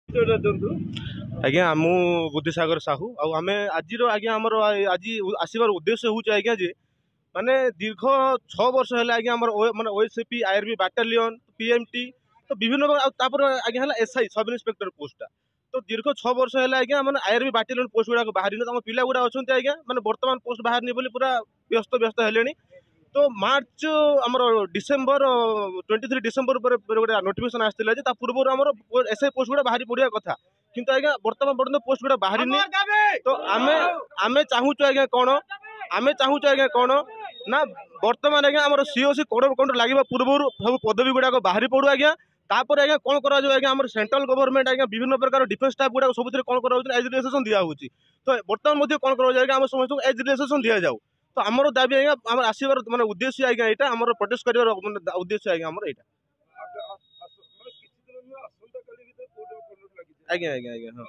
आज्ञा मु बुद्धिसागर साहू आमे आज आज्ञा आमर आज आसबार उद्देश्य हूँ आज्ञा जे माने दीर्घ 6 वर्ष है आज्ञा माने ओएसएपी आईआरबी बाटालियन पीएमटी तो विभिन्न आज्ञा है एसआई सब इन्स्पेक्टर पोस्ट तो दीर्घ 6 वर्ष है आज्ञा माने आईआरबी बाटालियन पोस्ट गुड़ा बाहरी आम पिला गुड़ा अच्छा आज्ञा माने वर्तमान पोस्ट बाहर बोली पूरा व्यस्त व्यस्त है तो मार्च आमर डिसेम्बर 23 डिसेम्बर गोटे नोटिफिकेशन आसाला पूर्व आम एसआई पोस्ट गुड़ा बाहरी पड़ा कथा किंतु आज्ञा वर्तमान पर्यटन पोस्ट गुड़ा बाहरी तो आमे आमे चाहूँ आज्ञा कौन आमे चाहूँ आज्ञा कौन ना वर्तमान आज्ञा आम सीओसी कोड काउंटर लगे पूर्व सब पदवी गुड़ाक बाहरी पड़ू आज्ञा तापर आज्ञा कौन करा आज्ञा आम सेंट्रल गवर्नमेंट आज्ञा विभिन्न प्रकार डिफेंस स्टाफ गुड़ा सब कौन कर एज रिलैक्सेशन दिया होची तो वर्तमान कौन कर आम समस्त एज रिलैक्सेशन दि जाऊ तो आमर दाबी आज्ञा आम आसबार माने उद्देश्य आज्ञा यहाँ आम प्रोटेस्ट कर उद्देश्य आज्ञा आमर यहाँ आज्ञा आज्ञा आज्ञा हाँ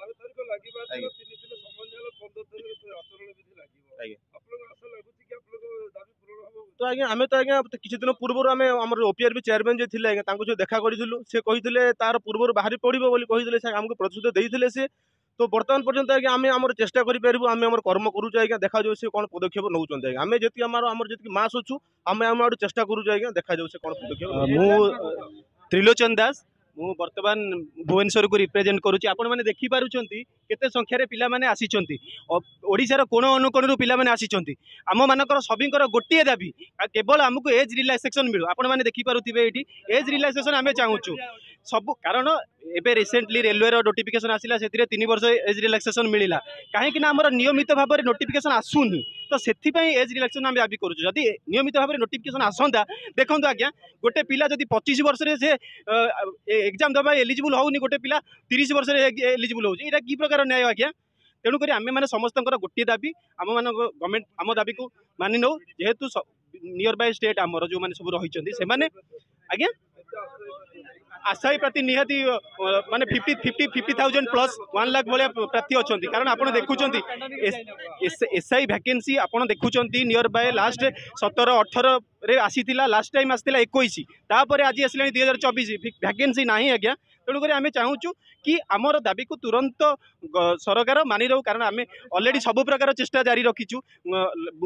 तो आज्ञा आम तो आज्ञा किसी दिन पूर्व आम आम ओपीआरबी चेयरमैन जो थे आज्ञा जो देखा करूँ से कही तार पूर्व बाहरी पड़ो कही आमको प्रतिश्रुति देते सी तो बर्तमान पर्यंत आज्ञा आम आम चेष्टा करूँ आम आम कर्म करूँ आज्ञा देखा जाऊ से कौन पदक्षेप नौ आम जी आम जी मास अच्छु आम आम चेष्टा करूँ आज्ञा देखा जाऊ से कौन पदक्षेप त्रिलोचन दास मु वर्तमान भुवनेश्वर को रिप्रेजेंट करुच्ची आपण मैंने देखिपुंट केते संख्यार पिलाने आसी ओडिशार कोण अनुकोण पिला आसी आम मानकर सभी गोटे दाबी केवल आमको एज रिलैक्सेशन मिलू आपण मैंने देखिपे ये एज रिलैक्सेशन आम चाहूँ सब कारण एबे रिसेंटली रेलवे नोटिफिकेशन आसिला से 3 वर्ष एज रिलैक्सेशन मिला कहीं आमर नियमित भाव में नोटिफिकेशन आसुनी तो से एज रिलैक्सेशन आम दाबी करूँ जदि नियमित भाव में नोटिफिकेशन आसंता देखो आज्ञा गोटे पिला जदि 25 वर्ष से एग्जाम देवा एलिजिबल होनी गोटे पिला 30 वर्ष एलिजिबल होता कि प्रकार न्याय आज्ञा तेणुक आम मैंने समस्त गोटे दाबी आम मान गवर्नमेंट आम दाबी को मानि नौ जेहेतु नियर बाय स्टेट आमर जो मैंने सब रही से आज्ञा आशायी प्रार्थी निहाती माने 50,000 प्लस 1 लाख भाया प्रार्थी अच्छा कारण आप देखुं एसआई वैकेंसी आप देखुं नियर बाय लास्ट 17-18 रे आसीला लास्ट टाइम आसाला 21 तापर आज आसला 2024 वैकेंसी ना आज्ञा तेणुक आम चाहूँ कि आमर दाबी को तुरंत सरकार मानि रो कारण आम अलरेडी सब प्रकार चेष्टा जारी रखीचु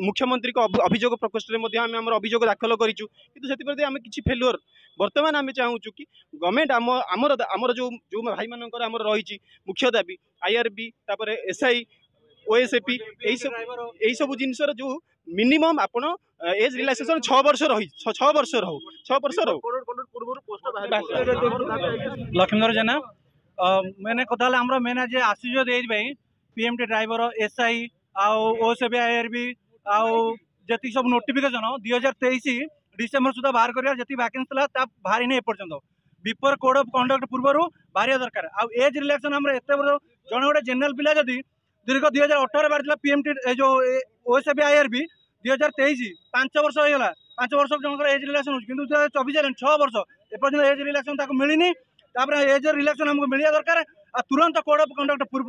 मुख्यमंत्री को अभियोग प्रकोष्ठ में आम अभियोग दाखल करूँ कि आम किसी फेलुअर वर्तमान आम चाहूँ कि गवर्नमेंट आमर जो भाई मानकर आमर रही मुख्य दाबी आईआरबी तापर एसआई ओएसएपी यही सब जिनसर जो मिनिमम आपण एज रिलैक्सेशन 6 वर्ष रही 6 वर्ष रो 6 वर्ष रो लक्ष्मीधर जेना मैंने कथा आम मेन आज Ashish PMT driver SI OSAP IRB जी सब नोटिफिकेशन 2023 डिसेम्बर सुधा बाहर कर वैकेंसी बाहरी नहीं एपर्तंत बिफोर कोड ऑफ कंडक्ट पूर्व बाहर दरकार एज रिलैक्सेशन आम एत जन गोटे जेनराल पिला जदि दीर्घ 2018 बाहर पीएमटी जो ओएसएपी आईआरबी 2023 5 वर्ष होगा 5 वर्ष जनकर एज रिलैक्शन हो 2024 6 वर्ष एपर्तंत एज रिलैक्शन मिलनी एज रिलैक्शन आमको मिलवा दरकार तुरंत कोड ऑफ कंडक्ट पूर्व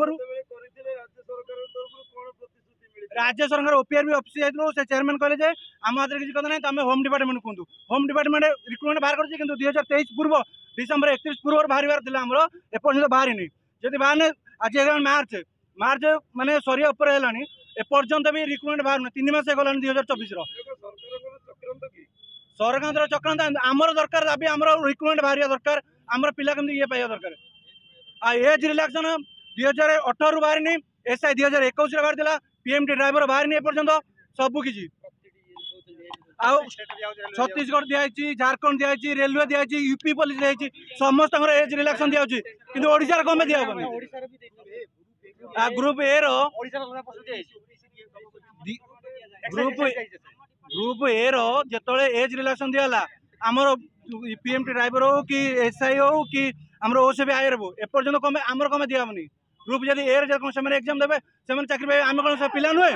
राज्य सरकार ओपीआरबी ऑफिस जाइए से चेयरमैन कहले आम हाथ में किसी कथा ना होम डिपार्टमेंट कहूँ होम डिपार्टमेंट रिक्रुटमेंट बाहर कर 2023 पूर्व डिसेम्बर 31 पूर्व बाहर एपर्तंत बाहरी जब बाहर आज मार्च मार्च माने सरिया उपर है एपर्तंत भी रिक्रुटमेंट बाहर 3 मास गलानी 2024 सरकार चक्रांत आमर दरकार दाबी आमर रिक्रुटमेंट बाहर दरकार आमर पिला केमती ये पाइबा दरकार एज रिलैक्सेशन 2018 बाहर एसआई 2021 बाहर पीएमटी ड्राइवर बाहर नहीं एपर्तंत सबकि छत्तीसगढ़ दिखाई झारखंड दिखाई रेलवे दिखाई यूपी पुलिस दिखाई समस्त एज रिलैक्सेशन दिखाई कि ओडिशा कम दिया ग्रुप ए ग्रुप ए जिते एज रिलैक्सेशन दिगला आमर पीएमटी ड्राइवर हो कि एसआई हो कि आमर ओएसएपी आईआर हो एपर्तंत कम आमर कम दिहबनी ग्रुप जब ए एग्जाम देवे चाकरी पाइबे आम कौन पिला नुहे।